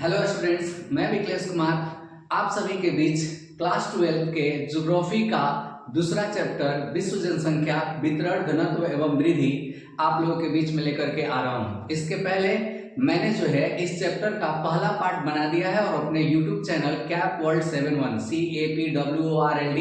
Hello students, मैं विकलेश कुमार आप सभी के बीच क्लास 12 के ज्योग्राफी का दूसरा चैप्टर विश्व जनसंख्या वितरण घनत्व एवं वृद्धि आप लोगों के बीच में लेकर के आ रहा हूं। इसके पहले मैंने जो है इस चैप्टर का पहला पार्ट बना दिया है और अपने YouTube channel cap world 71 CAPWORLD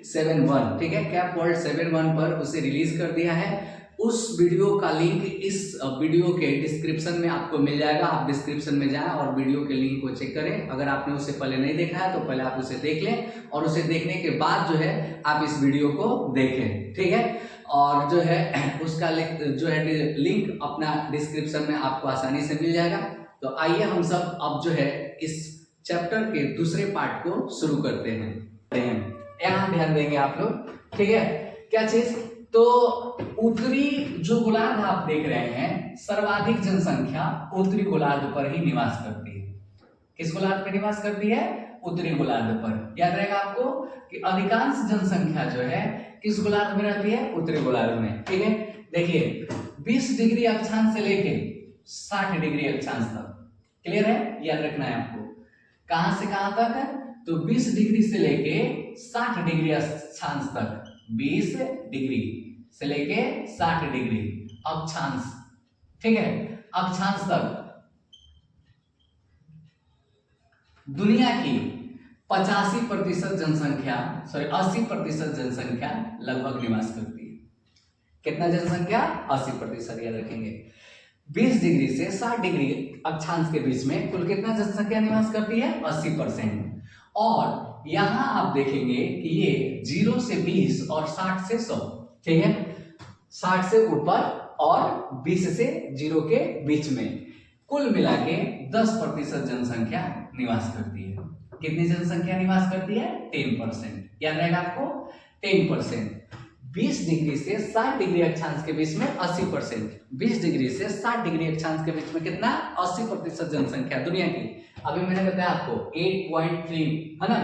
71 ठीक है, कैप वर्ल्ड 71 पर उसे रिलीज कर दिया है। उस वीडियो का लिंक इस वीडियो के डिस्क्रिप्शन में आपको मिल जाएगा। आप डिस्क्रिप्शन में जाएं और वीडियो के लिंक को चेक करें। अगर आपने उसे पहले नहीं देखा है तो पहले आप उसे देख लें और उसे देखने के बाद जो है आप इस वीडियो को देखें, ठीक है। और जो है उसका जो है लिंक अपना डिस्क्रिप्शन में आपको आसानी से मिल जाएगा। तो आइए हम सब अब जो है इस चैप्टर के दूसरे पार्ट को शुरू करते हैं। यहाँ ध्यान देंगे आप लोग, ठीक है। क्या चीज? तो उत्तरी जो गोलार्ध आप देख रहे हैं, सर्वाधिक जनसंख्या उत्तरी गोलार्ध पर ही निवास करती है। किस गोलार्ध पर निवास करती है? उत्तरी गोलार्ध पर। याद रहेगा आपको कि अधिकांश जनसंख्या जो है किस गोलार्ध में रहती है? उत्तरी गोलार्ध में, ठीक है। देखिए 20 डिग्री अक्षांश से लेके 60 डिग्री अक्षांश तक, क्लियर है? याद रखना है आपको। कहां से कहां तक है? तो 20 डिग्री से लेके 60 डिग्री अक्षांश तक, 20 डिग्री से लेके 60 डिग्री अक्षांश, ठीक है, अक्षांश तक दुनिया की 85% जनसंख्या 80% जनसंख्या लगभग निवास करती है। कितना जनसंख्या? 80%। याद रखेंगे 20 डिग्री से 60 डिग्री अक्षांश के बीच में कुल कितना जनसंख्या निवास करती है? 80%। और यहां आप देखेंगे कि ये 0 से 20 और 60 से 100, ठीक है, 60 से ऊपर और 20 से 0 के बीच में कुल मिला के 10% जनसंख्या निवास करती है। कितनी जनसंख्या निवास करती है? 10%। याद रहेगा आपको, 10%। 20 डिग्री से 60 डिग्री अक्षांश के बीच में 80%, 20 डिग्री से 60 डिग्री अक्षांश के बीच में कितना? 80% जनसंख्या दुनिया की। अभी मैंने बताया आपको 8.3 है ना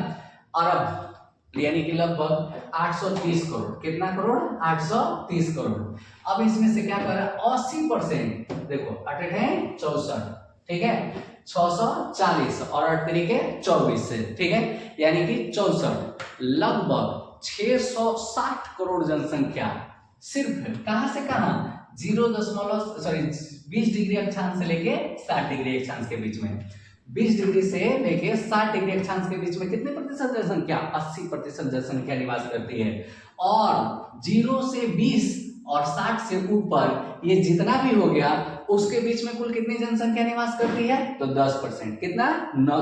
अरब, यानी कि लगभग 830 करोड़। कितना करोड़? 830 करोड़। अब इसमें से क्या कर रहा है? 80%, देखो 8 है 64, ठीक है, 640 और 8 तरीके 24 से, ठीक है, यानी कि 64, लगभग 660 करोड़ जनसंख्या सिर्फ कहां से कहां? 20 डिग्री अक्षांश से लेके 60 डिग्री अक्षांश के बीच में, 20 डिग्री से लेके 60 डिग्री अक्षांश के बीच में कितने प्रतिशत जनसंख्या? 80% जनसंख्या निवास करती है। और 0 से 20 और 60 से ऊपर ये जितना भी हो गया उसके बीच में कुल कितनी जनसंख्या निवास करती है? तो 10%। कितना?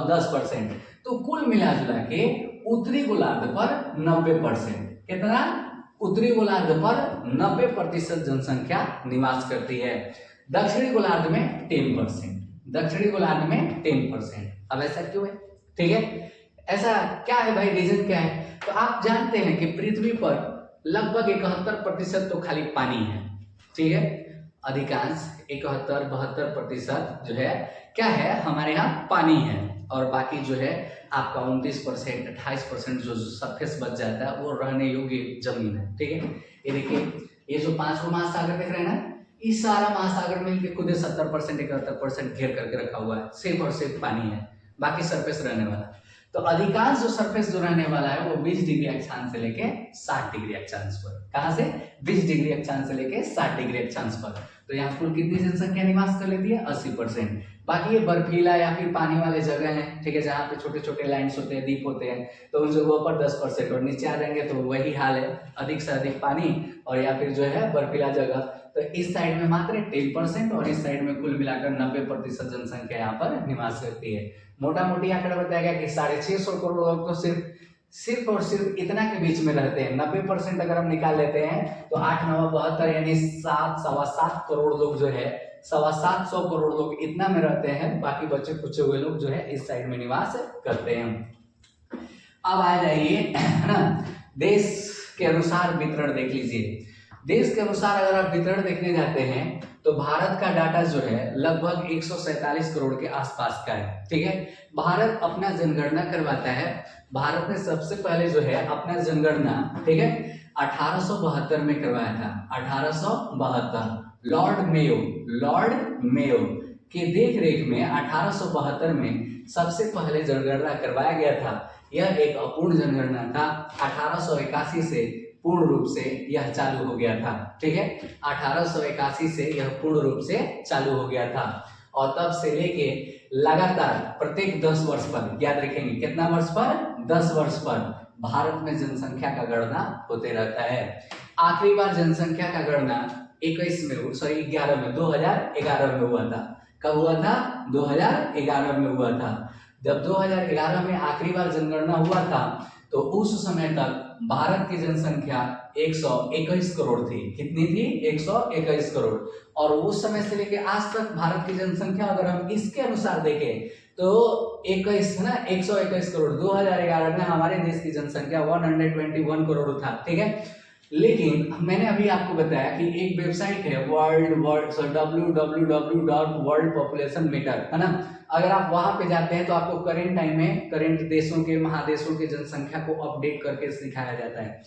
10%। तो कुल मिला जुला के उत्तरी गोलार्ध पर 90%, कितना? उत्तरी गोलार्ध पर 90% जनसंख्या निवास करती है। दक्षिणी गोलार्ध में 10%, दक्षिणी गोलार्ध में 10%। अब ऐसा क्यों है? ठीक है, ऐसा क्या है भाई? रीजन क्या है? तो आप जानते हैं कि पृथ्वी पर लगभग 71% तो खाली पानी है, ठीक है। अधिकांश 71-72% जो है क्या है? हमारे यहाँ पानी है। और बाकी जो है आपका 29%, 28% जो सरफेस बच जाता है वो रहने योग्य जमीन है, ठीक है। ये देखिए, ये जो 5 महासागर देख रहे हैं ना, इस सारा महासागर मिलकर खुद 70% 71% घेर करके रखा हुआ है, सिर्फ और सिर्फ पानी है, बाकी सरफेस रहने वाला। तो अधिकांश जो सरफेस जो रहने वाला है वो 20 डिग्री अक्षांश से लेके 60 डिग्री अक्षांश पर। कहां से? 20 डिग्री अक्षांश से लेके 60 डिग्री अक्षांश पर। तो यहाँ कुल कितनी जनसंख्या निवास कर लेती है? 80%। बाकी ये बर्फीला या फिर पानी वाले जगह हैं, ठीक है, जहाँ पे छोटे छोटे लैंड्स होते हैं, द्वीप होते हैं, तो उन जगहों पर 10%। और नीचे आ जाएंगे तो वही हाल है, अधिक से अधिक पानी और या फिर जो है बर्फीला जगह। तो इस साइड में मात्र 10% और इस साइड में कुल मिलाकर 90% जनसंख्या यहाँ पर निवास करती है। मोटा मोटी आंकड़ा बताया गया कि 650 करोड़ लोग तो सिर्फ और सिर्फ इतना के बीच में रहते हैं। 90% अगर हम निकाल लेते हैं तो 8 9 72 यानी 7-7.25 करोड़ लोग जो है 750 करोड़ लोग इतना में रहते हैं। बाकी बच्चे कुछ हुए लोग जो है इस साइड में निवास करते हैं। अब आ जाइए है ना, देश के अनुसार वितरण देख लीजिए। देश के अनुसार अगर आप वितरण देखने जाते हैं तो भारत का डाटा जो है लगभग 147 करोड़ के आसपास का है, ठीक है। भारत अपना जनगणना करवाता है। भारत ने सबसे पहले जो है अपना जनगणना, ठीक है, 1872 में करवाया था। 1872 लॉर्ड मेयो के देख रेख में 1872 में सबसे पहले जनगणना करवाया गया था। यह एक अपूर्ण जनगणना था। 1881 से पूर्ण रूप से यह चालू हो गया था। ठीक है, 1881 से यह पूर्ण रूप से चालू हो गया था और तब से लेके लगातार प्रत्येक 10 वर्ष पर, याद रखेंगे कितना वर्ष पर, 10 वर्ष पर भारत में जनसंख्या का गणना होते रहता है। आखिरी बार जनसंख्या का गणना 2011 में 2011 में हुआ था। कब हुआ था? 2011 में हुआ था। जब 2011 में आखिरी बार जनगणना हुआ था तो उस समय तक भारत की जनसंख्या 121 करोड़ थी। कितनी थी? 121 करोड़। और उस समय से लेके आज तक भारत की जनसंख्या अगर हम इसके अनुसार देखें तो 21 है ना, 121 करोड़। 2011 में हमारे देश की जनसंख्या 121 करोड़ था। ठीक है, लेकिन मैंने अभी आपको बताया कि एक वेबसाइट है www.worldpopulationmeter, है ना। अगर आप वहां पे जाते हैं तो आपको करंट टाइम में करंट देशों के, महादेशों की जनसंख्या को अपडेट करके दिखाया जाता है।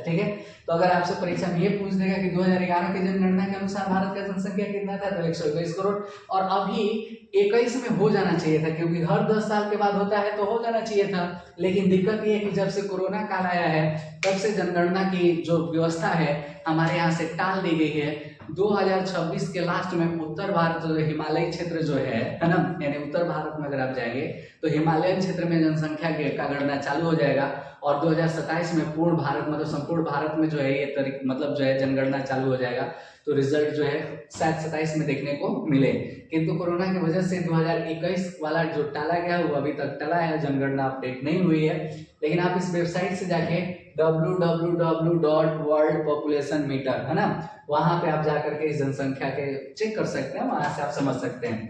ठीक है, तो अगर आपसे परीक्षा में ये पूछ देगा कि 2011 की जनगणना के अनुसार भारत का जनसंख्या कितना था तो 121 करोड़, और अभी 21 में हो जाना चाहिए था, क्योंकि हर 10 साल के बाद होता है तो हो जाना चाहिए था। लेकिन दिक्कत ये है कि जब से कोरोना काल आया है तब से जनगणना की जो व्यवस्था है हमारे यहाँ से टाल दी गई है। 2026 के लास्ट में उत्तर भारत, हिमालयी क्षेत्र जो है ना, यानी उत्तर भारत में अगर आप जाएंगे तो हिमालयन क्षेत्र में जनसंख्या का गणना चालू हो जाएगा और 2027 में पूर्ण भारत, मतलब संपूर्ण भारत में जो है ये मतलब जो है जनगणना चालू हो जाएगा। तो रिजल्ट जो है शायद 27 में देखने को मिले, किंतु कोरोना की वजह से 2021 वाला जो टाला गया वो अभी तक टला है, जनगणना अपडेट नहीं हुई है। लेकिन आप इस वेबसाइट से जाके www.worldpopulationmeter, है ना, वहां पे आप जाकर के इस जनसंख्या के चेक कर सकते हैं, वहां से आप समझ सकते हैं।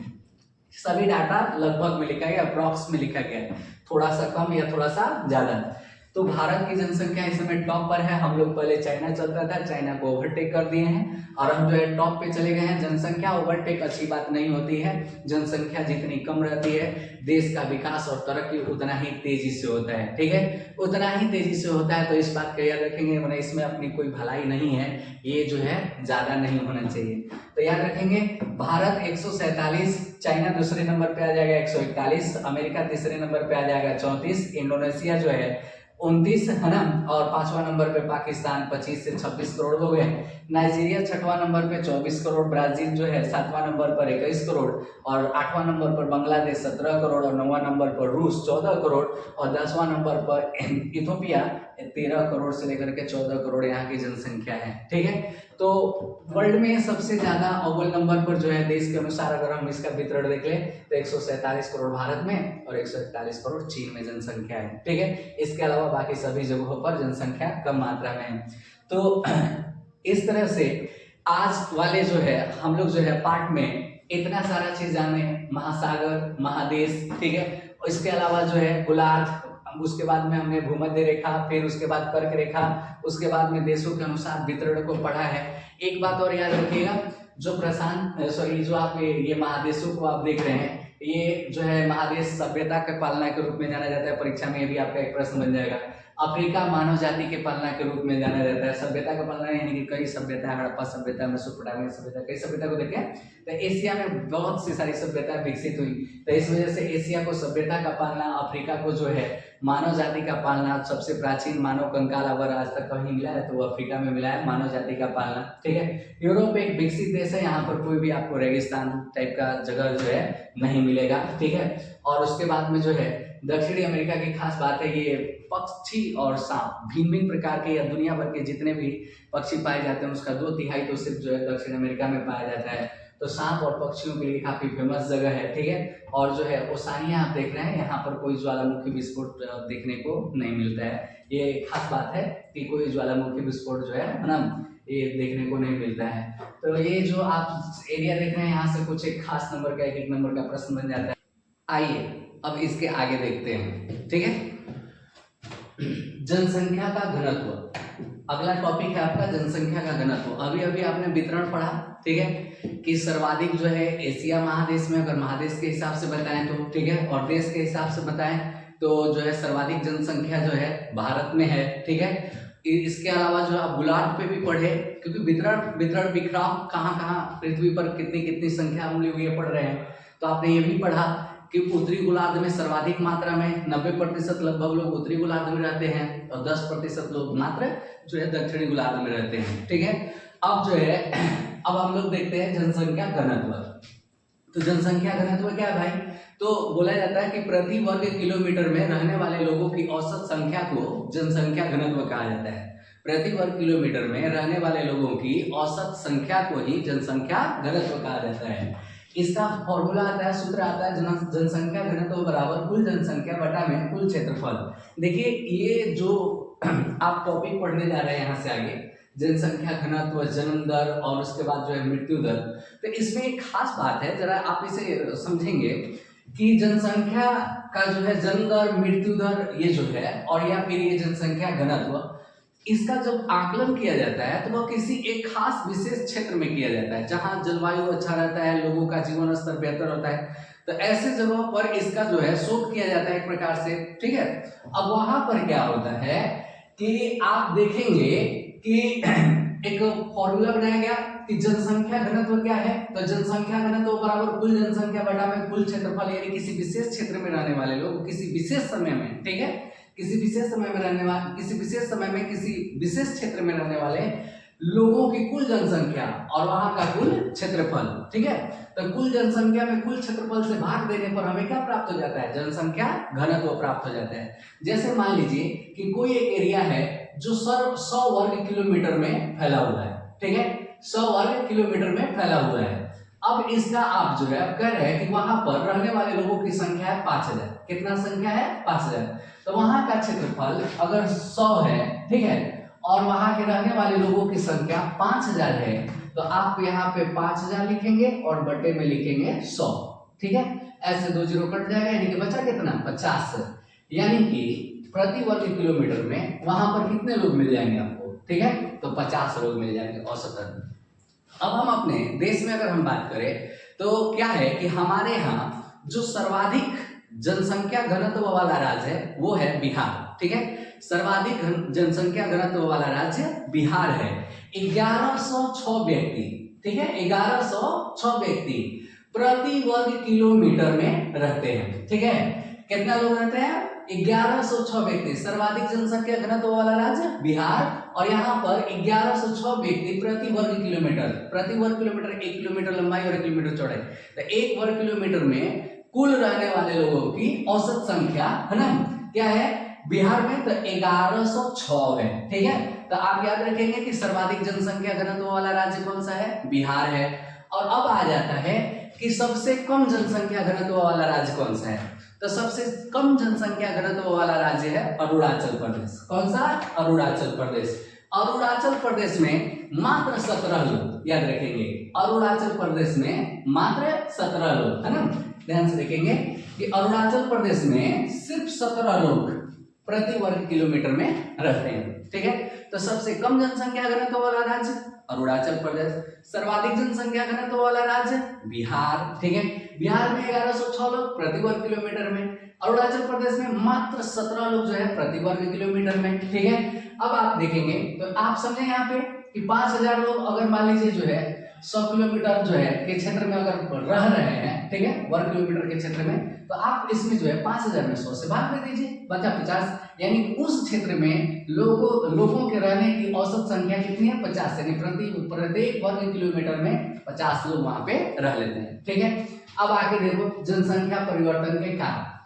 सभी डाटा लगभग में लिखा गया, अप्रॉक्स में लिखा गया है, थोड़ा सा कम या थोड़ा सा ज्यादा। तो भारत की जनसंख्या इस समय टॉप पर है। हम लोग पहले चाइना चलता था, चाइना को ओवरटेक कर दिए हैं और हम जो है टॉप पे चले गए हैं। जनसंख्या ओवरटेक अच्छी बात नहीं होती है। जनसंख्या जितनी कम रहती है देश का विकास और तरक्की उतना ही तेजी से होता है। ठीक है, उतना ही तेजी से होता है, तो इस बात का याद रखेंगे। मैंने इसमें अपनी कोई भलाई नहीं है, ये जो है ज्यादा नहीं होना चाहिए। तो याद रखेंगे भारत 147, चाइना दूसरे नंबर पे आ जाएगा 141, अमेरिका तीसरे नंबर पे आ जाएगा 34, इंडोनेशिया जो है 29, है ना, और 5वां नंबर पे पाकिस्तान 25 से 26 करोड़ हो गए। नाइजीरिया 6वां नंबर पे 24 करोड़, ब्राजील जो है 7वां नंबर पर 21 करोड़ और 8वां नंबर पर बांग्लादेश 17 करोड़ और 9वां नंबर पर रूस 14 करोड़ और 10वां नंबर पर इथोपिया 13 करोड़ से लेकर के 14 करोड़ यहाँ की जनसंख्या है। ठीक है, तो वर्ल्ड में सबसे ज्यादा अव्वल नंबर पर जो है देश के अनुसार अगर हम इसका वितरण देख लें तो 147 करोड़ भारत में और 141 करोड़ चीन में जनसंख्या है। ठीक है, इसके अलावा बाकी सभी जगहों पर जनसंख्या कम मात्रा में है। तो इस तरह से आज वाले जो है हम लोग जो है पार्ट में इतना सारा चीज जाने, महासागर, महादेश, ठीक है, इसके अलावा जो है गोलार्ध, उसके बाद में हमने भूमध्य रेखा, फिर उसके बाद कर्क रेखा, उसके बाद में देशों के अनुसार वितरण को पढ़ा है। एक बात और याद रखिएगा, जो जो आप ये महादेशों को आप देख रहे हैं, ये जो है महादेश सभ्यता के पालना के रूप में जाना जाता है। परीक्षा में ये भी आपका एक प्रश्न बन जाएगा। अफ्रीका मानव जाति के पालना के रूप में जाना जाता है। सभ्यता का पालना यानी कि कई सभ्यता, हड़प्पा सभ्यता, मेसोपोटामिया सभ्यता, कई सभ्यता को देखें तो एशिया में बहुत सी सारी सभ्यता विकसित हुई। तो इस वजह से एशिया को सभ्यता का पालना, अफ्रीका को जो है मानव जाति का पालना, सबसे प्राचीन मानव कंकाल अगर आज तक कहीं मिला है तो वो अफ्रीका में मिला है, मानव जाति का पालना। ठीक है, यूरोप एक विकसित देश है, यहाँ पर कोई भी आपको रेगिस्तान टाइप का जगह जो है नहीं मिलेगा। ठीक है, और उसके बाद में जो है दक्षिणी अमेरिका की खास बात है, ये पक्षी और सांप भिन्न भिन्न प्रकार के या दुनिया भर के जितने भी पक्षी पाए जाते हैं उसका 2/3 तो सिर्फ जो है दक्षिण अमेरिका में पाया जाता है। तो सांप और पक्षियों के लिए काफी फेमस जगह है। ठीक है, और जो है ओसानिया आप देख रहे हैं, यहाँ पर कोई ज्वालामुखी विस्फोट देखने को नहीं मिलता है। ये खास बात है कि कोई ज्वालामुखी विस्फोट जो है ना, ये देखने को नहीं मिलता है। तो ये जो आप एरिया देख रहे हैं, यहाँ से कुछ एक खास नंबर का, एक नंबर का प्रश्न बन जाता है। आइए अब इसके आगे देखते हैं। ठीक है, जनसंख्या का घनत्व अगला टॉपिक है आपका, जनसंख्या का घनत्व। अभी अभी आपने वितरण पढ़ा, ठीक है, कि सर्वाधिक जो है एशिया महादेश में, अगर महादेश के हिसाब से बताएं तो, ठीक है, और देश के हिसाब से बताएं तो जो है सर्वाधिक जनसंख्या जो है भारत में है। ठीक है, इसके अलावा जो आप गोलार्ध पे भी पढ़े, क्योंकि वितरण बिखराव कहाँ पृथ्वी पर कितनी कितनी संख्या मिली हुई है पढ़ रहे हैं, तो आपने ये भी पढ़ा कि उत्तरी गोलार्ध में सर्वाधिक मात्रा में 90% लगभग लोग उत्तरी गोलार्ध में रहते हैं और 10% लोग मात्र जो है दक्षिणी गोलार्ध में रहते हैं। ठीक है, अब जो है अब हम लोग देखते हैं जनसंख्या घनत्व। तो जनसंख्या घनत्व क्या है भाई? तो बोला जाता है कि प्रति वर्ग किलोमीटर में रहने वाले लोगों की औसत संख्या को जनसंख्या घनत्व कहा जाता है। प्रति वर्ग किलोमीटर में रहने वाले लोगों की औसत संख्या को ही जनसंख्या घनत्व कहा जाता है। इसका फॉर्मूला आता है, सूत्र आता है जनसंख्या घनत्व बराबर कुल जनसंख्या बटा में कुल क्षेत्रफल। देखिए ये जो आप टॉपिक पढ़ने जा रहे हैं यहाँ से आगे, जनसंख्या घनत्व, जन्म दर और उसके बाद जो है मृत्यु दर, तो इसमें एक खास बात है, जरा आप इसे समझेंगे कि जनसंख्या का जो है जन्म दर, मृत्यु दर ये जो है और या फिर ये जनसंख्या घनत्व, इसका जब आकलन किया जाता है तो वह किसी एक खास विशेष क्षेत्र में किया जाता है जहां जलवायु अच्छा रहता है, लोगों का जीवन स्तर बेहतर होता है, तो ऐसे जगहों पर इसका जो है शोध किया जाता है एक प्रकार से। ठीक है, अब वहां पर क्या होता है कि आप देखेंगे कि एक फॉर्मूला बनाया गया कि जनसंख्या घनत्व क्या है, तो जनसंख्या घनत्व बराबर कुल जनसंख्या बटा में कुल क्षेत्रफल, यानी किसी विशेष क्षेत्र में रहने वाले लोग किसी विशेष समय में, ठीक है, किसी विशेष समय में रहने वाले, किसी विशेष समय में किसी विशेष क्षेत्र में रहने वाले लोगों की कुल जनसंख्या और वहां का कुल क्षेत्रफल। ठीक है, तो कुल जनसंख्या में कुल क्षेत्रफल से भाग देने पर हमें क्या प्राप्त हो जाता है? जनसंख्या घनत्व प्राप्त हो जाता है। जैसे मान लीजिए कि कोई एक एरिया है जो 100 वर्ग किलोमीटर में फैला हुआ है, ठीक है, 100 वर्ग किलोमीटर में फैला हुआ है। अब इसका आप जो है कह रहे हैं कि वहां पर रहने वाले लोगों की संख्या है 5000। कितना संख्या है? 5000। तो वहां का क्षेत्रफल अगर 100 है, ठीक है, और वहां के रहने वाले लोगों की संख्या 5000 है, तो आप यहाँ पे 5000 लिखेंगे और बटे में लिखेंगे 100। ठीक है, ऐसे 2 जीरो कट जाएगा, यानी कि बचा कितना? 50। यानी कि प्रति वर्ग किलोमीटर में वहां पर कितने लोग मिल जाएंगे आपको? ठीक है, तो 50 लोग मिल जाएंगे औसतन। अब हम अपने देश में अगर हम बात करें तो क्या है कि हमारे यहाँ जो सर्वाधिक जनसंख्या घनत्व वाला राज्य है वो है बिहार। ठीक है, सर्वाधिक जनसंख्या घनत्व वाला राज्य बिहार है। 1106 व्यक्ति, ठीक है, 1106 व्यक्ति प्रति वर्ग किलोमीटर में रहते हैं। ठीक है, कितना लोग रहते हैं? 1106 व्यक्ति। सर्वाधिक जनसंख्या घनत्व वाला राज्य बिहार, और यहाँ पर 1106 व्यक्ति प्रति वर्ग किलोमीटर। प्रति वर्ग किलोमीटर 1 किलोमीटर लंबाई और 1 किलोमीटर चौड़ाई, तो 1 वर्ग किलोमीटर में कुल रहने वाले लोगों की औसत संख्या है ना क्या है बिहार में? तो 1106 है। ठीक है, तो आप याद रखेंगे कि सर्वाधिक जनसंख्या घनत्व वाला राज्य कौन सा है? बिहार है। और अब आ जाता है कि सबसे कम जनसंख्या घनत्व वाला राज्य कौन सा है? तो सबसे कम जनसंख्या घनत्व वाला राज्य है अरुणाचल प्रदेश। कौन सा? अरुणाचल प्रदेश। अरुणाचल प्रदेश में मात्र 17 लोग, याद रखेंगे, अरुणाचल प्रदेश में मात्र 17 लोग, है ना, ध्यान से देखेंगे कि अरुणाचल प्रदेश में सिर्फ 17 लोग प्रति वर्ग किलोमीटर में रहते हैं। ठीक है, तो सबसे कम जनसंख्या घनत्व वाला राज्य अरुणाचल प्रदेश, सर्वाधिक जनसंख्या घनत्व वाला राज्य बिहार। ठीक है, बिहार में 1106 लोग प्रति वर्ग किलोमीटर में, अरुणाचल प्रदेश में मात्र 17 लोग जो है प्रति वर्ग किलोमीटर में। ठीक है, अब आप देखेंगे तो आप समझे यहाँ पे कि 5000 लोग अगर मान लीजिए जो है 100 किलोमीटर जो है के क्षेत्र में अगर रह रहे हैं, ठीक है, वर्ग किलोमीटर के क्षेत्र में, तो आप इसमें जो है 5000 में 100 से भाग दे दीजिए, बचा 50। यानी कि उस क्षेत्र में लोगों के रहने की औसत संख्या कितनी है? 50। यानी प्रत्येक वर्ग किलोमीटर में 50 लोग वहां पे रह लेते हैं। ठीक है, अब आगे देखो जनसंख्या परिवर्तन के कारण।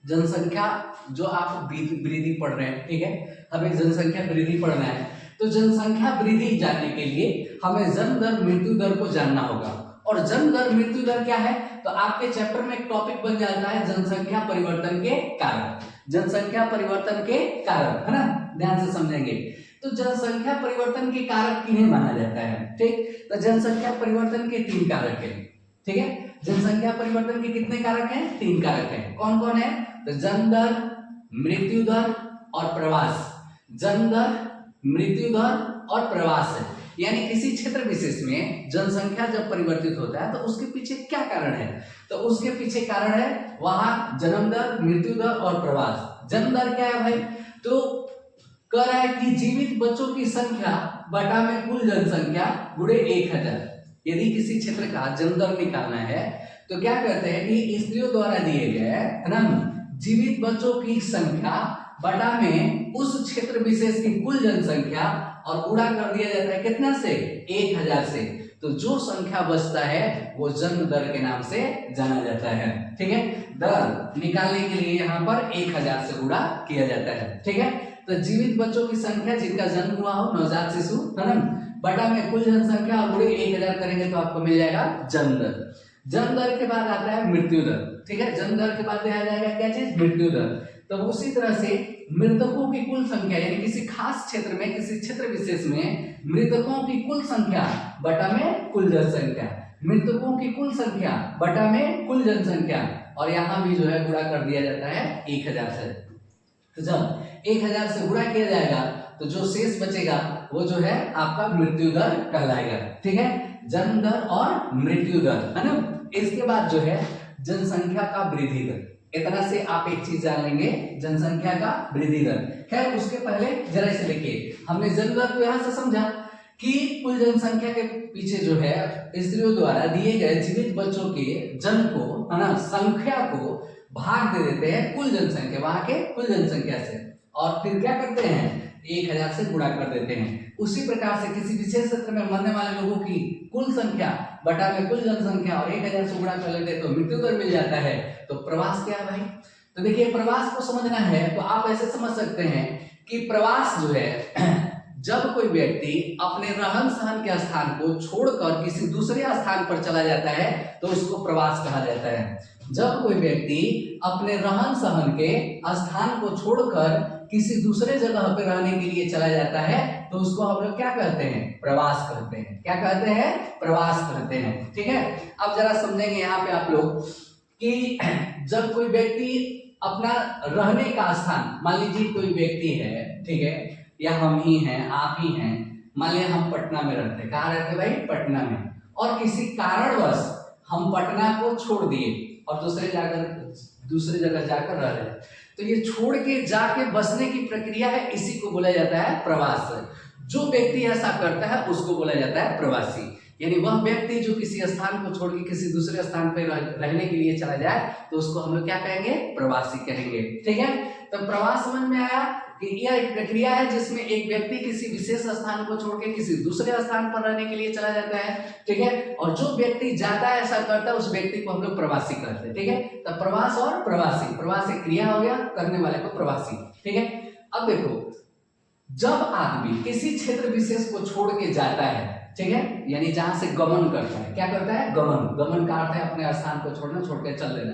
जनसंख्या जो आप वृद्धि पढ़ रहे हैं, ठीक है, हमें जनसंख्या वृद्धि पढ़ना है, तो जनसंख्या वृद्धि जानने के लिए हमें जन्म दर मृत्यु दर को जानना होगा। और जन्म दर मृत्यु दर क्या है? तो आपके चैप्टर में एक टॉपिक बन जाता है जनसंख्या परिवर्तन के कारण। जनसंख्या परिवर्तन के कारण, है ना, ध्यान से समझेंगे। तो जनसंख्या परिवर्तन के कारक किन्हें माना जाता है? ठीक, तो जनसंख्या परिवर्तन के 3 कारक हैं। ठीक है, जनसंख्या परिवर्तन के कितने कारक हैं? 3 कारक हैं। कौन कौन है? तो जन्म दर, मृत्यु दर और प्रवास। जन्म दर, मृत्यु दर और प्रवास है, यानी किसी क्षेत्र विशेष में जनसंख्या जब परिवर्तित होता है तो उसके पीछे क्या कारण है? तो उसके पीछे कारण है वहां जन्म दर, मृत्यु दर और प्रवास। जन्म दर क्या है भाई? तो कह रहा है कि जीवित बच्चों की संख्या बटा में कुल जनसंख्या गुणे 1000। यदि किसी क्षेत्र का जन्म दर निकालना है तो क्या करते हैं कि स्त्रियों द्वारा दिए गए है ना जीवित बच्चों की संख्या बटा में उस क्षेत्र विशेष की कुल जनसंख्या और गुणा कर दिया जाता है कितना से 1000 से। तो जो संख्या बचता है वो जन्म दर के नाम से जाना जाता है। ठीक है, दर निकालने के लिए यहाँ पर 1000 से गुणा किया जाता है। ठीक है, तो जीवित बच्चों की संख्या जिनका जन्म हुआ हो नवजात शिशु है ना बटा में कुल जनसंख्या और गुणे 1000 करेंगे तो आपको मिल जाएगा जन्म दर। जन्म दर के बाद आता है मृत्यु दर। ठीक है, जन्म दर के बाद दिया जाएगा क्या चीज मृत्यु दर। तो उसी तरह से मृतकों की कुल संख्या यानी किसी खास क्षेत्र में किसी क्षेत्र विशेष में मृतकों की कुल संख्या बटा में कुल जनसंख्या, मृतकों की कुल संख्या बटा में कुल जनसंख्या और यहाँ भी जो है गुणा कर दिया जाता है 1000 से। तो जब 1000 से गुणा किया जाएगा तो जो शेष बचेगा वो जो है आपका मृत्यु दर कहलाएगा। ठीक है, जन्म दर और मृत्यु दर है ना। इसके बाद जो है जनसंख्या का वृद्धि दर, इतना से आप एक चीज जान लेंगे जनसंख्या का वृद्धि दर। खैर उसके पहले जरा इसे देखिए, हमने जन्म दर को यहां से समझा कि कुल जनसंख्या के पीछे जो है स्त्रियों द्वारा दिए गए जीवित बच्चों के जन्म को है ना संख्या को भाग दे देते हैं कुल जनसंख्या वहां के कुल जनसंख्या से और फिर क्या करते हैं 1000 से गुणा कर देते हैं। उसी प्रकार से किसी विशेष क्षेत्र में मरने वाले लोगों की कुल संख्या बटा में कुल जनसंख्या और 1000 से गुणा कर लेते हैं तो मृत्यु दर मिल जाता है। तो प्रवास क्या है भाई? तो देखिए प्रवास को समझना है तो आप ऐसे समझ सकते हैं कि प्रवास जो है जब कोई व्यक्ति अपने रहन सहन के स्थान को छोड़कर किसी दूसरे स्थान पर चला जाता है तो उसको प्रवास कहा जाता है। जब कोई व्यक्ति अपने रहन सहन के स्थान को छोड़कर किसी दूसरे जगह पर रहने के लिए चला जाता है तो उसको हम लोग क्या कहते हैं प्रवास कहते हैं। क्या कहते हैं प्रवास कहते हैं। ठीक है, अब जरा समझेंगे यहाँ पे आप लोग कि जब कोई व्यक्ति अपना रहने का स्थान, मान लीजिए कोई व्यक्ति है, ठीक है, या हम ही हैं आप ही हैं, मान लिया हम पटना में रहते हैं। कहाँ रहते भाई? पटना में। और किसी कारणवश हम पटना को छोड़ दिए और दूसरे जगह जाकर रह रहे हैं तो ये छोड़ के जाके बसने की प्रक्रिया है, इसी को बोला जाता है प्रवास। जो व्यक्ति ऐसा करता है उसको बोला जाता है प्रवासी। यानी वह व्यक्ति जो किसी स्थान को छोड़ के किसी दूसरे स्थान पर रहने के लिए चला जाए तो उसको हम लोग क्या कहेंगे प्रवासी कहेंगे। ठीक है, तो प्रवास समझ में आया कि यह एक प्रक्रिया है जिसमें एक व्यक्ति किसी विशेष स्थान को छोड़ के किसी दूसरे स्थान पर रहने के लिए चला जाता है। ठीक है, और जो व्यक्ति जाता है ऐसा करता है उस व्यक्ति को हम लोग प्रवासी कहते हैं। ठीक है, तो प्रवास और प्रवासी, प्रवास एक क्रिया हो गया, करने वाले को प्रवासी। ठीक है, अब देखो जब आदमी किसी क्षेत्र विशेष को छोड़ के जाता है, ठीक है, यानी जहां से गमन करता है, क्या करता है गमन। गमन का अर्थ है अपने स्थान को छोड़ना, छोड़ के चल देना,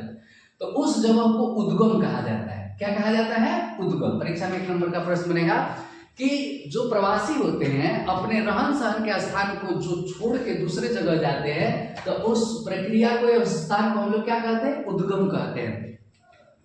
तो उस जगह को उद्गम कहा जाता है। क्या कहा जाता है? उद्गम। परीक्षा में 1 नंबर का प्रश्न बनेगा कि जो प्रवासी होते हैं अपने रहन सहन के स्थान को जो छोड़ के दूसरे जगह जाते हैं तो उस प्रक्रिया को या स्थान को हम लोग क्या कहते हैं उद्गम कहते हैं।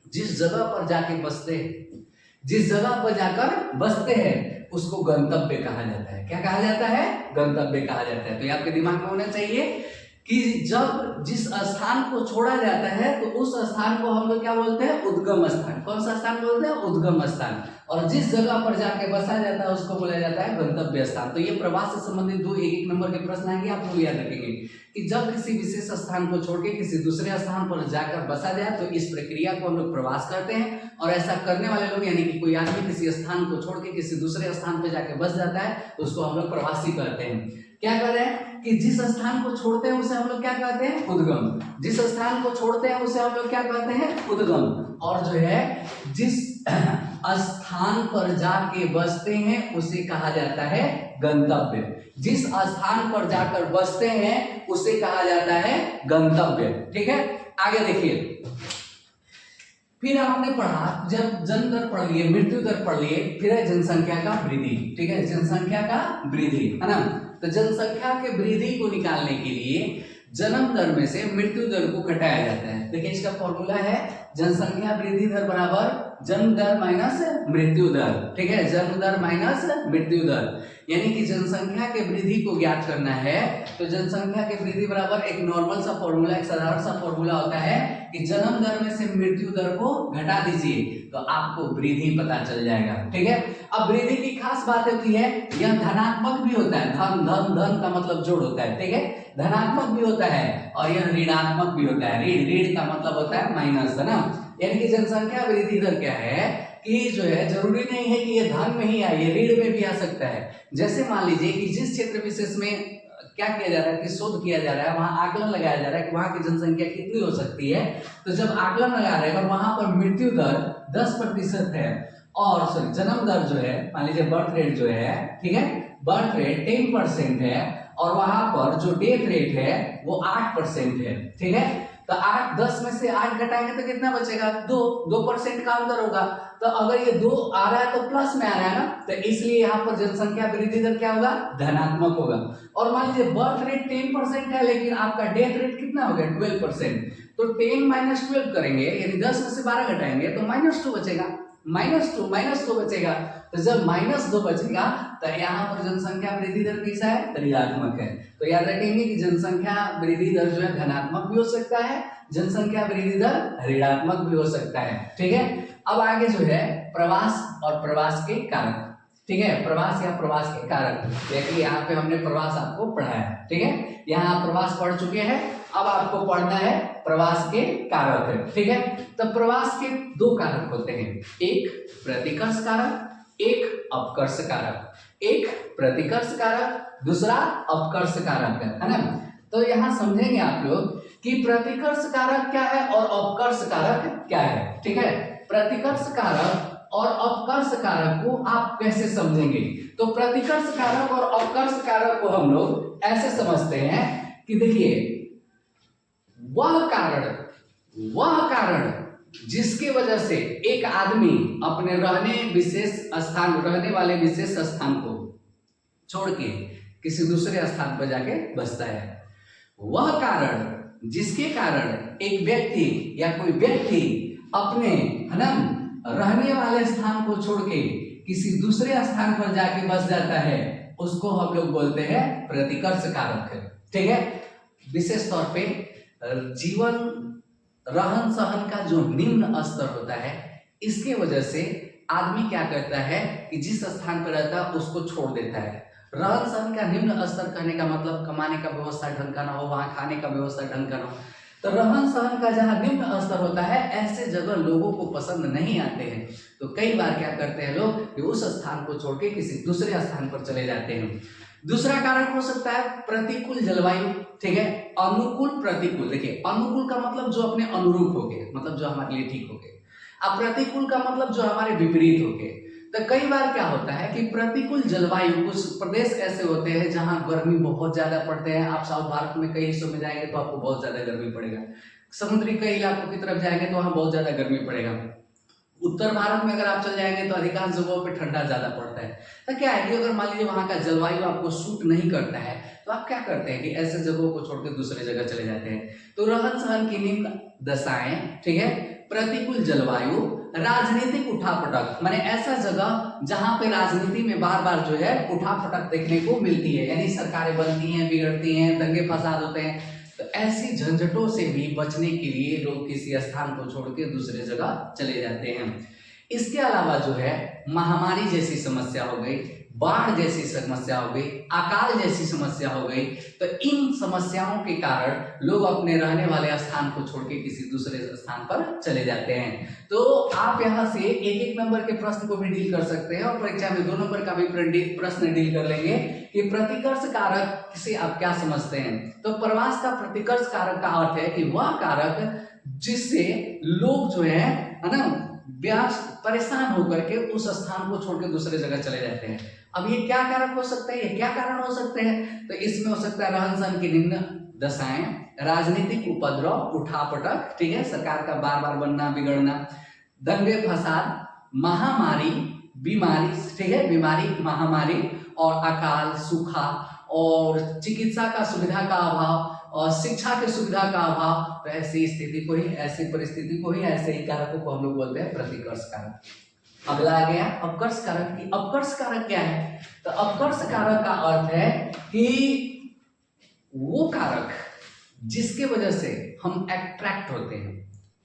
जिस जगह पर जाके बसते हैं, जिस जगह पर जाकर बसते हैं उसको गंतव्य कहा जाता है। क्या कहा जाता है? गंतव्य कहा जाता है। तो ये आपके दिमाग में होना चाहिए कि जब जिस स्थान को छोड़ा जाता है तो उस स्थान को हम लोग क्या बोलते हैं उद्गम स्थान। कौन सा स्थान बोलते हैं? उद्गम स्थान। और जिस जगह पर जाके बसा जाता है उसको बोला जाता है गंतव्य स्थान। तो ये प्रवास से संबंधित 2 1 नंबर के प्रश्न आएंगे, आप लोग याद रखेंगे कि जब किसी विशेष स्थान को छोड़ के किसी दूसरे स्थान पर जाकर बसा जाए तो इस प्रक्रिया को हम लोग प्रवास करते हैं। और ऐसा करने वाले लोग यानी कि कोई आदमी किसी स्थान को छोड़ के किसी दूसरे स्थान पर जाके बस जाता है तो उसको हम लोग प्रवासी कहते हैं। क्या कर रहे हैं कि जिस स्थान को छोड़ते हैं उसे हम लोग क्या कहते हैं उद्गम। जिस स्थान को छोड़ते हैं उसे हम लोग क्या कहते हैं उद्गम। और जो है जिस स्थान पर जाके बसते हैं उसे कहा जाता है गंतव्य। जिस स्थान पर जाकर बसते हैं उसे कहा जाता है गंतव्य। ठीक है, आगे देखिए, फिर आपने पढ़ा जब जन्म दर पढ़ लिए, मृत्यु दर पढ़ लिए, फिर है जनसंख्या का वृद्धि। ठीक है, जनसंख्या का वृद्धि है ना। तो जनसंख्या के वृद्धि को निकालने के लिए जन्म दर में से मृत्यु दर को घटाया जाता है। देखिए इसका फॉर्मूला है जनसंख्या वृद्धि दर बराबर जन्म दर माइनस मृत्यु दर, ठीक है, जन्म दर माइनस मृत्यु दर, यानी कि जनसंख्या के वृद्धि को ज्ञात करना है तो जनसंख्या के वृद्धि बराबर एक नॉर्मल सा फॉर्मूला, एक साधारण सा फॉर्मूला होता है कि जन्म दर में से मृत्यु दर को घटा दीजिए तो आपको वृद्धि पता चल जाएगा, ठीक है। अब वृद्धि की खास बात होती है यह धनात्मक भी होता है, धन धन धन का मतलब जोड़ होता है, ठीक है, धनात्मक भी होता है और यह ऋणात्मक भी होता है, ऋण ऋण का मतलब होता है माइनस, है ना। यानी कि जनसंख्या वृद्धि दर क्या है कि जो है जरूरी नहीं है कि ये धन में ही आए, ये ऋण में भी आ सकता है। जैसे मान लीजिए कि जिस क्षेत्र विशेष में क्या किया जा रहा है कि शोध किया जा रहा है, वहां आकलन लगाया जा रहा है कि वहां की जनसंख्या कितनी हो सकती है, तो जब आकलन लगा रहे हैं और वहां पर मृत्यु दर 10% है और सॉरी जन्म दर जो है मान लीजिए बर्थ रेट जो है, ठीक है, बर्थ रेट 10% है और वहां पर जो डेथ रेट है वो 8% है, ठीक है, तो 8 10 में से 8 घटाएंगे तो कितना बचेगा, 2% का अंतर होगा। तो अगर ये 2 आ रहा है तो प्लस में आ रहा है ना, तो इसलिए यहाँ पर जनसंख्या वृद्धि दर क्या होगा, धनात्मक होगा। और मान लीजिए बर्थ रेट 10% है लेकिन आपका डेथ रेट कितना हो गया 12%, तो 10 माइनस 12 करेंगे यानी 10 में से 12 घटाएंगे तो -2 बचेगा, -2 बचेगा। तो जब -2 बचेगा तो यहाँ पर जनसंख्या वृद्धि दर कैसा है, ऋणात्मक है। तो याद रखेंगे कि जनसंख्या वृद्धि दर जो है धनात्मक भी हो सकता है, जनसंख्या वृद्धि दर ऋणात्मक भी हो सकता है, ठीक है। अब आगे जो है प्रवास और प्रवास के कारक, ठीक है, प्रवास या प्रवास के कारक, देखिए यहाँ पे हमने प्रवास आपको पढ़ाया, ठीक है, यहाँ आप प्रवास पढ़ चुके हैं, अब आपको पढ़ना है प्रवास के कारक, ठीक है। तो प्रवास के 2 कारक होते हैं, एक प्रतिकर्ष कारक, एक अपकर्ष कारक, एक प्रतिकर्ष कारक, दूसरा अपकर्ष कारक, है ना। तो यहाँ समझेंगे आप लोग कि प्रतिकर्ष कारक क्या है और अपकर्ष कारक क्या है, ठीक है। प्रतिकर्ष कारक और अपकर्ष कारक को आप कैसे समझेंगे, तो प्रतिकर्ष कारक और अपकर्ष कारक को हम लोग ऐसे समझते हैं कि देखिए वह कारण जिसके वजह से एक आदमी अपने रहने वाले विशेष स्थान को छोड़ के किसी दूसरे स्थान पर जाके बसता है, वह कारण जिसके कारण एक व्यक्ति या कोई व्यक्ति अपने है ना रहने वाले स्थान को छोड़ के किसी दूसरे स्थान पर जाके बस जाता है, उसको हम लोग बोलते हैं प्रतिकर्ष कारक, ठीक है। विशेष तौर पे जीवन रहन सहन का जो निम्न स्तर होता है, इसके वजह से आदमी क्या करता है कि जिस स्थान पर रहता है उसको छोड़ देता है। रहन सहन का निम्न स्तर कहने का मतलब कमाने का व्यवस्था ढंग का ना हो, वहां खाने का व्यवस्था ढंग का ना हो, तो रहन सहन का जहां निम्न स्तर होता है ऐसे जगह लोगों को पसंद नहीं आते हैं। तो कई बार क्या करते हैं लोग कि उस स्थान को छोड़ के किसी दूसरे स्थान पर चले जाते हैं। दूसरा कारण हो सकता है प्रतिकूल जलवायु, ठीक है, अनुकूल प्रतिकूल। देखिए अनुकूल का मतलब जो अपने अनुरूप हो गए, मतलब जो हमारे लिए ठीक हो गए, अब प्रतिकूल का मतलब जो हमारे विपरीत हो गए। तो कई बार क्या होता है कि प्रतिकूल जलवायु, कुछ प्रदेश ऐसे होते हैं जहां गर्मी बहुत ज्यादा पड़ते हैं। आप साउथ भारत में कई हिस्सों में जाएंगे तो आपको बहुत ज्यादा गर्मी पड़ेगा, समुद्री कई इलाकों की तरफ जाएंगे तो वहां बहुत ज्यादा गर्मी पड़ेगा। उत्तर भारत में अगर आप चल जाएंगे तो अधिकांश जगहों पे ठंडा ज्यादा पड़ता है। तो क्या है कि अगर मान लीजिए वहां का जलवायु आपको सूट नहीं करता है तो आप क्या करते हैं कि ऐसे जगहों को छोड़कर दूसरे जगह चले जाते हैं। तो रहन सहन की निम्न दशाएं, ठीक है, प्रतिकूल जलवायु, राजनीतिक उठापटक, माने ऐसा जगह जहां पे राजनीति में बार बार जो है उठापटक देखने को मिलती है, यानी सरकारें बनती हैं, बिगड़ती हैं, दंगे फसाद होते हैं। तो ऐसी झंझटों से भी बचने के लिए लोग किसी स्थान को छोड़ के दूसरे जगह चले जाते हैं। इसके अलावा जो है महामारी जैसी समस्या हो गई, बाढ़ जैसी समस्या हो गई, अकाल जैसी समस्या हो गई, तो इन समस्याओं के कारण लोग अपने रहने वाले स्थान को छोड़ के किसी दूसरे स्थान पर चले जाते हैं। तो आप यहाँ से एक एक नंबर के प्रश्न को भी डील कर सकते हैं और परीक्षा में 2 नंबर का भी प्रश्न डील कर लेंगे कि प्रतिकर्ष कारक से आप क्या समझते हैं। तो प्रवास का प्रतिकर्ष कारक का अर्थ है कि वह कारक जिससे लोग जो है ना परेशान होकर के उस स्थान को छोड़ के दूसरे जगह चले जाते हैं। अब ये क्या कारक हो सकते हैं, ये क्या कारण हो सकते हैं, तो इसमें हो सकता है रहन सहन की निम्न दशाएं, राजनीतिक उपद्रव, उठापटक, ठीक है, सरकार का बार बार बनना बिगड़ना, दंगे फसाद, महामारी, बीमारी, ठीक है, बीमारी, महामारी और अकाल, सूखा और चिकित्सा का सुविधा का अभाव, और शिक्षा की सुविधा का अभाव, तो ऐसी स्थिति को ही, ऐसी परिस्थिति को ही, ऐसे ही कारकों को हम लोग बोलते हैं प्रतिकर्ष कारक। अगला आ गया अपकर्ष कारक की। अपकर्ष कारक क्या है? तो अपकर्ष कारक का अर्थ है कि वो कारक जिसके वजह से हम अट्रैक्ट होते हैं।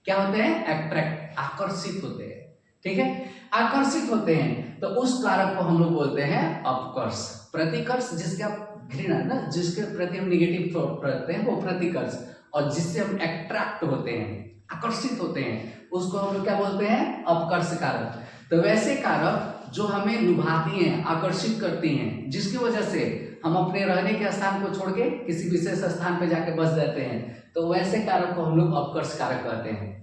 क्या होते हैं? अट्रैक्ट, आकर्षित होते हैं। ठीक है, आकर्षित होते हैं, तो उस कारक को हम लोग बोलते हैं अपकर्ष। प्रतिकर्ष जिसके आप घृणा ना, जिसके प्रति हम निगेटिव थॉट रखते हैं वो प्रतिकर्ष, और जिससे हम अट्रैक्ट होते हैं, आकर्षित होते हैं, उसको हम लोग क्या बोलते हैं? अपकर्ष कारक। तो वैसे कारक जो हमें लुभाती हैं, आकर्षित करती हैं, जिसकी वजह से हम अपने रहने के स्थान को छोड़ के किसी विशेष स्थान पर जाके बस जाते हैं, तो वैसे कारक को हम लोग अपकर्ष कारक कहते हैं।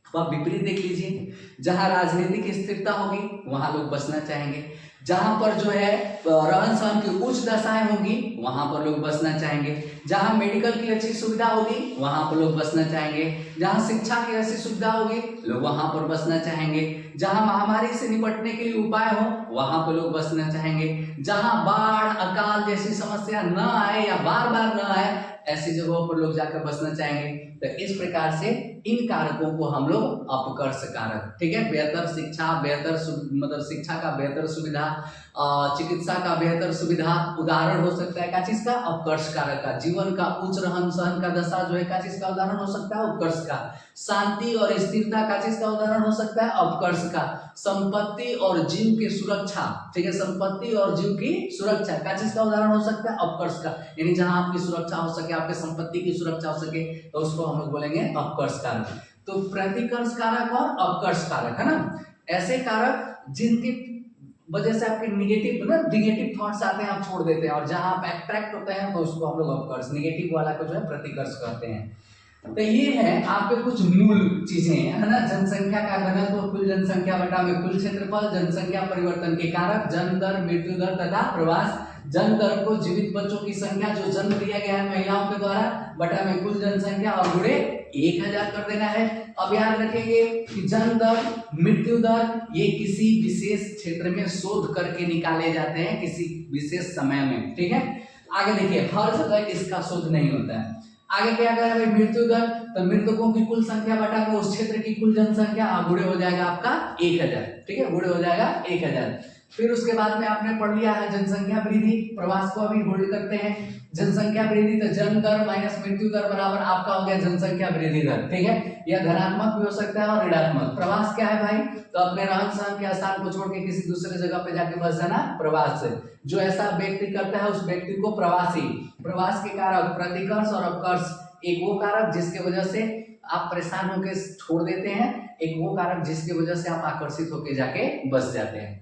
अब विपरीत देख लीजिए, जहां राजनीतिक स्थिरता होगी वहां लोग बसना चाहेंगे, जहां पर जो है रहन सहन की उच्च दशाएं होंगी वहां पर लोग बसना चाहेंगे, जहां मेडिकल की अच्छी सुविधा होगी वहां पर लोग बसना चाहेंगे, जहां शिक्षा की अच्छी सुविधा होगी लोग वहां पर बसना चाहेंगे, जहां महामारी से निपटने के लिए उपाय हो वहां पर लोग बसना चाहेंगे, जहां बाढ़ अकाल जैसी समस्या न आए या बार बार न आए ऐसी जगहों पर लोग जाकर बसना चाहेंगे। तो इस प्रकार से इन कारकों को हम लोग अपकर्ष कारक, ठीक है, बेहतर शिक्षा, बेहतर मतलब शिक्षा का बेहतर सुविधा, चिकित्सा का बेहतर सुविधा, उदाहरण हो सकता है क्या चीज का? अपकर्ष कारक का। जीवन का उच्च रहन सहन का दशा जो है क्या चीज का उदाहरण हो सकता है? उपकर्ष का। शांति और स्थिरता का चीज का उदाहरण हो सकता है? अपकर्ष का। संपत्ति और जीव की सुरक्षा, ठीक है, संपत्ति और जीव की सुरक्षा का चीज का उदाहरण हो सकता है? अपकर्ष का। यानी जहां आपकी सुरक्षा हो सके, आपके संपत्ति की सुरक्षा हो सके, तो उसको हम लोग बोलेंगे अपकर्ष कारक। तो प्रतिकर्ष कारक और अपकर्ष कारक, है ना, ऐसे कारक जिनकी वजह से आपके निगेटिव थॉट्स आते हैं, आप छोड़ देते हैं, और जहां आप अट्रैक्ट होते हैं तो उसको हम लोग अपकर्ष, निगेटिव वाला को जो है प्रतिकर्ष कहते हैं। तो ये है आपके कुछ मूल चीजें, है ना, जनसंख्या का घनत्व, कुल जनसंख्या बटा में कुल क्षेत्रफल, जनसंख्या परिवर्तन के कारक, जन्म दर, मृत्यु दर तथा प्रवास। जन्म दर को जीवित बच्चों की संख्या जो जन्म दिया गया है महिलाओं के द्वारा बटा में कुल जनसंख्या और गुणे 1000 कर देना है। अब याद रखेंगे कि जन्म दर, मृत्यु दर ये किसी विशेष क्षेत्र में शोध करके निकाले जाते हैं किसी विशेष समय में, ठीक है। आगे देखिए, हर जगह इसका शोध नहीं होता है। आगे क्या कर रहे हैं? मृत्यु दर, तो मृतकों की कुल संख्या बटा में उस क्षेत्र की कुल जनसंख्या, गुणे हो जाएगा आपका 1000, ठीक है, गुणे हो जाएगा 1000। फिर उसके बाद में आपने पढ़ लिया है जनसंख्या वृद्धि, प्रवास को अभी होल्ड करते हैं। जनसंख्या वृद्धि तो जन्म दर माइनस मृत्यु दर बराबर आपका हो गया जनसंख्या वृद्धि दर, ठीक है, यह धनात्मक भी हो सकता है और ऋणात्मक। प्रवास क्या है भाई? तो अपने रहन सहन के स्थान को छोड़ के किसी दूसरे जगह पे जाके बस जाना, प्रवास से। जो ऐसा व्यक्ति करता है उस व्यक्ति को प्रवासी। प्रवास के कारक प्रतिकर्ष और अपकर्ष, एक वो कारक जिसके वजह से आप परेशान होकर छोड़ देते हैं, एक वो कारक जिसकी वजह से आप आकर्षित होकर जाके बस जाते हैं।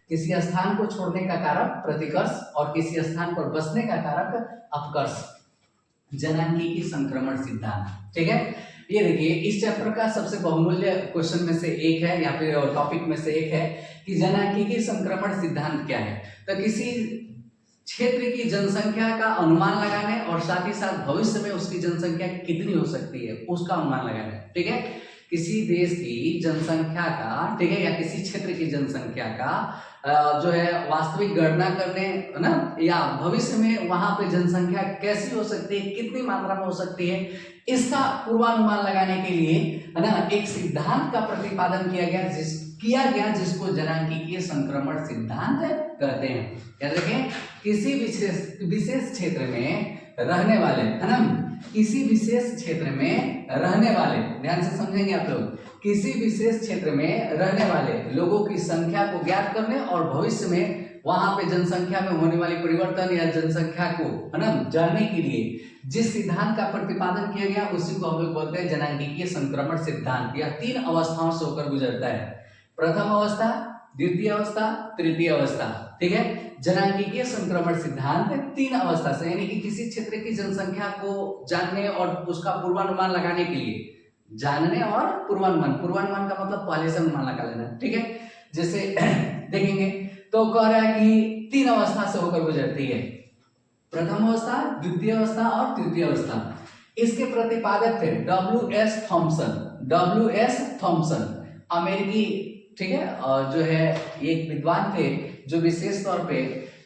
किसी स्थान को छोड़ने का कारक प्रतिकर्ष और किसी स्थान पर बसने का कारक अपकर्ष। जनांगीकी संक्रमण सिद्धांत, ठीक है, ये देखिए इस चैप्टर का सबसे बहुमूल्य क्वेश्चन में से एक है या फिर टॉपिक में से एक है कि जनांगीकी संक्रमण सिद्धांत क्या है। तो किसी क्षेत्र की जनसंख्या का अनुमान लगाने और साथ ही साथ भविष्य में उसकी जनसंख्या कितनी हो सकती है उसका अनुमान लगाना, ठीक है। किसी देश की जनसंख्या का, ठीक है, या किसी क्षेत्र की जनसंख्या का जो है वास्तविक गणना करने, है ना, या भविष्य में वहां पे जनसंख्या कैसी हो सकती है, कितनी मात्रा में हो सकती है, इसका पूर्वानुमान लगाने के लिए, है ना, एक सिद्धांत का प्रतिपादन किया गया जिसको जनांगीकीय संक्रमण सिद्धांत कहते हैं। याद रखें, किसी विशेष क्षेत्र में रहने वाले, है ना, किसी विशेष क्षेत्र में रहने वाले, ध्यान से समझेंगे आप लोग, किसी विशेष क्षेत्र में रहने वाले लोगों की संख्या को ज्ञात करने और भविष्य में वहां पे जनसंख्या में होने वाली परिवर्तन या जनसंख्या को, है ना, जानने के लिए जिस सिद्धांत का प्रतिपादन किया गया उसी को हम लोग बोलते हैं जनांगीकीय संक्रमण सिद्धांत। यह 3 अवस्थाओं से होकर गुजरता है, प्रथम अवस्था, द्वितीय अवस्था, तृतीय अवस्था, ठीक है। जनांगीकीय संक्रमण सिद्धांत 3 अवस्था से, यानी कि किसी क्षेत्र की जनसंख्या को जानने और उसका पूर्वानुमान लगाने के लिए, जानने और पूर्वानुमान का मतलब पहले से अनुमान लगा लेना, ठीक है। जैसे देखेंगे तो कह रहा है कि 3 अवस्था से होकर गुजरती है, प्रथम अवस्था, द्वितीय अवस्था और तृतीय अवस्था। इसके प्रतिपादक थे W.S. थॉमसन, अमेरिकी, ठीक है, और जो है एक विद्वान थे जो विशेष तौर पे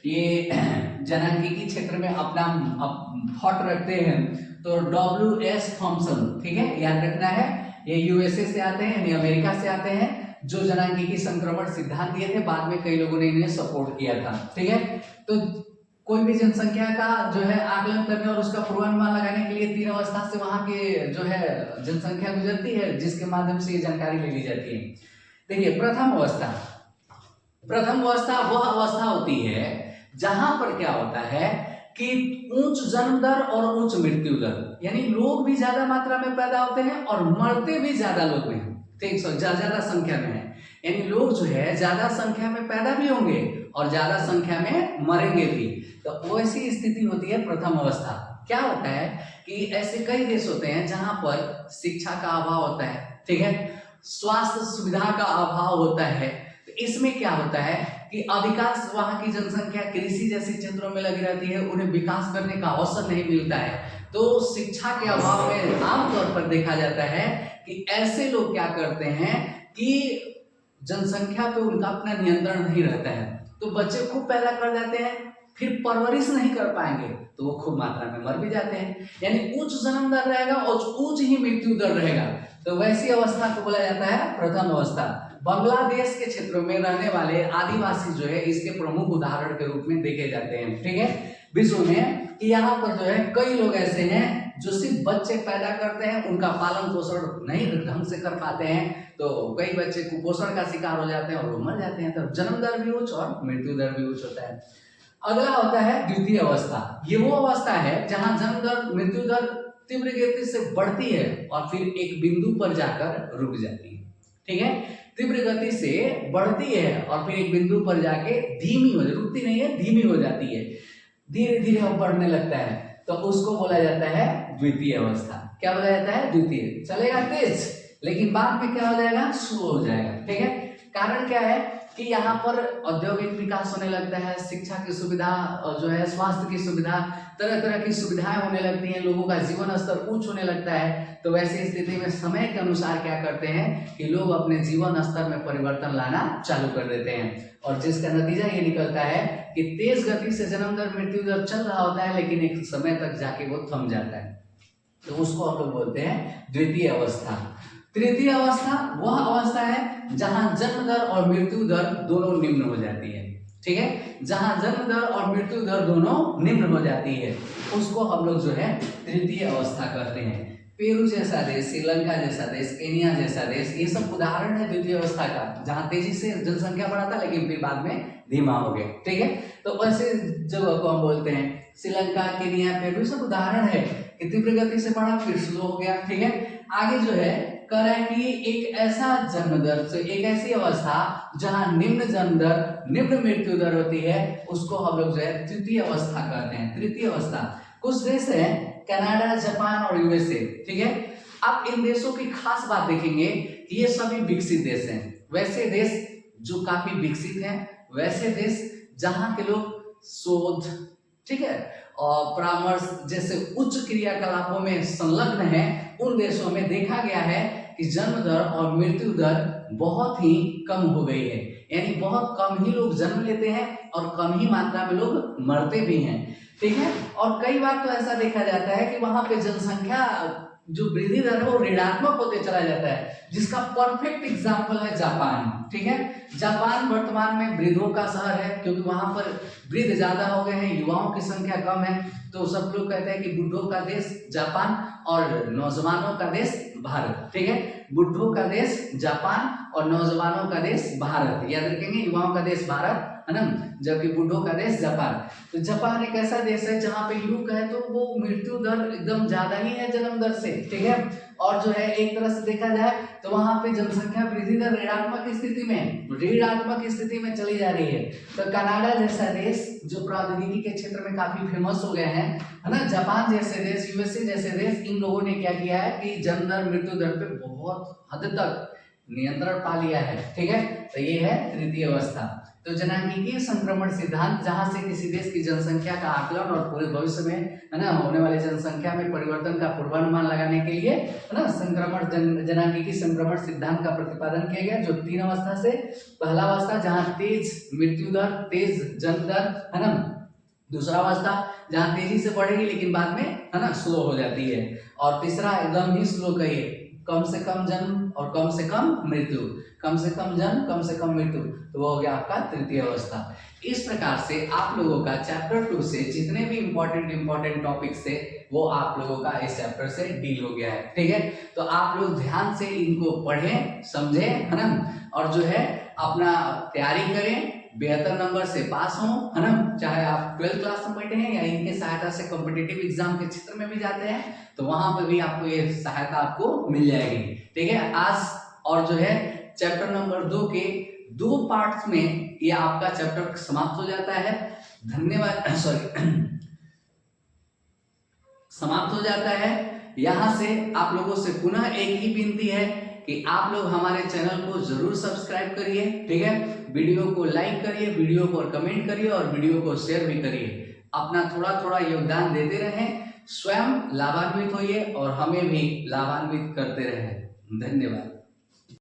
ये जनांगीकी क्षेत्र में अपना थॉट रखते हैं। तो W.S. थॉम्सन, ठीक है, याद रखना है, ये यूएसए से आते हैं, यानी अमेरिका से आते हैं, जो जनांगीकी संक्रमण सिद्धांत दिए थे, बाद में कई लोगों ने इन्हें सपोर्ट किया था, ठीक है। तो कोई भी जनसंख्या का जो है आकलन करने और उसका पूर्वानुमान लगाने के लिए 3 अवस्था से वहां के जो है जनसंख्या गुजरती है, जिसके माध्यम से ये जानकारी ले ली जाती है। देखिए, प्रथम अवस्था वह अवस्था होती है जहां पर क्या होता है कि उच्च जन्म दर और उच्च मृत्यु दर, यानी लोग भी ज्यादा मात्रा में पैदा होते हैं और मरते भी ज्यादा लोग हैं, ठीक, ज्यादा संख्या में है, यानी लोग जो है ज्यादा संख्या में पैदा भी होंगे और ज्यादा संख्या में मरेंगे भी। तो वैसी स्थिति होती है प्रथम अवस्था। क्या होता है कि ऐसे कई देश होते हैं जहां पर शिक्षा का अभाव होता है, ठीक है, स्वास्थ्य सुविधा का अभाव होता है। तो इसमें क्या होता है कि अधिकांश वहां की जनसंख्या कृषि जैसे क्षेत्रों में लगी रहती है, उन्हें विकास करने का अवसर नहीं मिलता है। तो शिक्षा के अभाव में आमतौर पर देखा जाता है कि ऐसे लोग क्या करते हैं कि जनसंख्या पे उनका अपना नियंत्रण नहीं रहता है, तो बच्चे खूब पैदा कर जाते हैं, फिर परवरिश नहीं कर पाएंगे तो वो खूब मात्रा में मर भी जाते हैं, यानी उच्च जन्म दर रहेगा और उच्च ही मृत्यु दर रहेगा। तो वैसी अवस्था को बोला जाता है प्रथम अवस्था। बांग्लादेश के क्षेत्रों में रहने वाले आदिवासी जो है इसके प्रमुख उदाहरण के रूप में देखे जाते हैं, ठीक है, विश्व में, कि यहाँ पर जो है कई लोग ऐसे हैं जो सिर्फ बच्चे पैदा करते हैं, उनका पालन पोषण नहीं ढंग से कर पाते हैं, तो कई बच्चे कुपोषण का शिकार हो जाते हैं और वो मर जाते हैं। तो जन्म दर भी उच्च और मृत्यु दर भी उच्च होता है। अगला होता है द्वितीय अवस्था। ये वो अवस्था है जहां जन्म दर मृत्यु दर तीव्र गति से बढ़ती है और फिर एक बिंदु पर जाकर रुक जाती है, ठीक है, तीव्र गति से बढ़ती है और फिर एक बिंदु पर जाके धीमी हो, रुकती नहीं है, धीमी हो जाती है, धीरे धीरे बढ़ने लगता है, तो उसको बोला जाता है द्वितीय अवस्था। क्या बोला जाता है? द्वितीय। चलेगा तेज, लेकिन बाद में क्या हो जाएगा? स्लो हो जाएगा, ठीक है। कारण क्या है कि यहाँ पर औद्योगिक विकास होने लगता है, शिक्षा की सुविधा और जो है स्वास्थ्य की सुविधा, तरह तरह की सुविधाएं होने लगती हैं, लोगों का जीवन स्तर उच्च होने लगता है। तो वैसी स्थिति में समय के अनुसार क्या करते हैं कि लोग अपने जीवन स्तर में परिवर्तन लाना चालू कर देते हैं, और जिसका नतीजा ये निकलता है कि तेज गति से जन्म दर मृत्यु दर चल रहा होता है, लेकिन एक समय तक जाके वो थम जाता है, तो उसको हम लोग बोलते हैं द्वितीय अवस्था। तृतीय अवस्था वह अवस्था है जहां जन्म दर और मृत्यु दर दोनों निम्न हो जाती है, ठीक है, जहां जन्म दर और मृत्यु दर दोनों निम्न हो जाती है, उसको हम लोग जो है तृतीय अवस्था कहते हैं। पेरू जैसा देश, श्रीलंका जैसा देश, केनिया जैसा देश, ये सब उदाहरण है द्वितीय अवस्था का, जहां तेजी से जनसंख्या बढ़ा था लेकिन फिर बाद में धीमा हो गया, ठीक है। तो ऐसे जगह को हम बोलते हैं श्रीलंका, केनिया, पेरू, सब उदाहरण है कि तीव्र गति से बढ़ा फिर स्लो हो गया, ठीक है। आगे जो है कह रहा है कि एक ऐसा जन्म दर से, एक ऐसी अवस्था जहां निम्न जन्म दर निम्न मृत्यु दर होती है, उसको हम लोग जो है तृतीय अवस्था कहते हैं। तृतीय अवस्था कुछ देश है, कनाडा, जापान और यूएसए, ठीक है। आप इन देशों की खास बात देखेंगे कि ये सभी विकसित देश हैं। वैसे देश जो काफी विकसित हैं, वैसे देश जहां के लोग शोध, ठीक है, और परामर्श जैसे उच्च क्रियाकलापों में संलग्न है, उन देशों में देखा गया है कि जन्म दर और मृत्यु दर बहुत ही कम हो गई है, यानी बहुत कम ही लोग जन्म लेते हैं और कम ही मात्रा में लोग मरते भी हैं, ठीक है। और कई बार तो ऐसा देखा जाता है कि वहां पे जनसंख्या जो वृद्धि दर है वो ऋणात्मक होते चला जाता है, जिसका परफेक्ट एग्जाम्पल है जापान, ठीक है। जापान वर्तमान में वृद्धों का शहर है, क्योंकि वहां पर वृद्ध ज्यादा हो गए हैं, युवाओं की संख्या कम है, तो सब लोग कहते हैं कि बुढ़ों का देश जापान और नौजवानों का देश भारत, ठीक है। बुढ़ों का देश जापान और नौजवानों का देश भारत, याद रखेंगे, युवाओं का देश भारत है ना, जबकि बुढ़ों का देश जापान। तो जापान एक ऐसा देश है जहां पे यूं कहे तो वो मृत्यु दर एकदम ज्यादा ही है जन्म दर से, ठीक है। और जो है एक तरह से देखा जाए तो वहां पे जनसंख्या वृद्धि दर ऋणात्मक स्थिति में चली जा रही है। तो कनाडा जैसा देश जो प्रौद्योगिकी के क्षेत्र में काफी फेमस हो गए हैं, है ना, जापान जैसे देश, यूएसए जैसे देश, इन लोगों ने क्या किया है कि जन्म दर मृत्यु दर पे बहुत हद तक नियंत्रण पा लिया है, ठीक है। तो ये है तृतीय अवस्था। तो जनांगीय संक्रमण सिद्धांत, जहां से किसी देश की जनसंख्या का आकलन और पूरे भविष्य में, है ना, होने वाले जनसंख्या में परिवर्तन का पूर्वानुमान लगाने के लिए, है ना, जनांगीय संक्रमण सिद्धांत का प्रतिपादन किया गया, जो 3 अवस्था से, पहला अवस्था जहां तेज मृत्यु दर, तेज जन्म दर, है ना, दूसरा अवस्था जहां तेजी से बढ़ेगी लेकिन बाद में है ना स्लो हो जाती है। और तीसरा एकदम ही स्लो कहिए, कम से कम जन्म और कम से कम मृत्यु, कम से कम जन्म कम से कम मृत्यु, तो वो हो गया आपका तृतीय अवस्था। इस प्रकार से आप लोगों का चैप्टर 2 से जितने भी इंपॉर्टेंट टॉपिक्स थे वो आप लोगों का इस चैप्टर से डील हो गया है। ठीक है, तो आप लोग ध्यान से इनको पढ़ें, समझें, है ना, और जो है अपना तैयारी करें, बेहतर नंबर से पास हो, है ना, चाहे आप 12th क्लास में बैठे हैं या इनके सहायता से कॉम्पिटिटिव एग्जाम के क्षेत्र में भी जाते हैं तो वहां पर भी आपको ये सहायता आपको मिल जाएगी। ठीक है, आज और जो है चैप्टर नंबर 2 के 2 पार्ट्स में ये आपका चैप्टर समाप्त हो जाता है। धन्यवाद, समाप्त हो जाता है। यहां से आप लोगों से पुनः एक ही विनती है कि आप लोग हमारे चैनल को जरूर सब्सक्राइब करिए। ठीक है, वीडियो को लाइक करिए, वीडियो को कमेंट करिए और वीडियो को शेयर भी करिए। अपना थोड़ा थोड़ा योगदान देते रहें, स्वयं लाभान्वित होइए और हमें भी लाभान्वित करते रहें। धन्यवाद।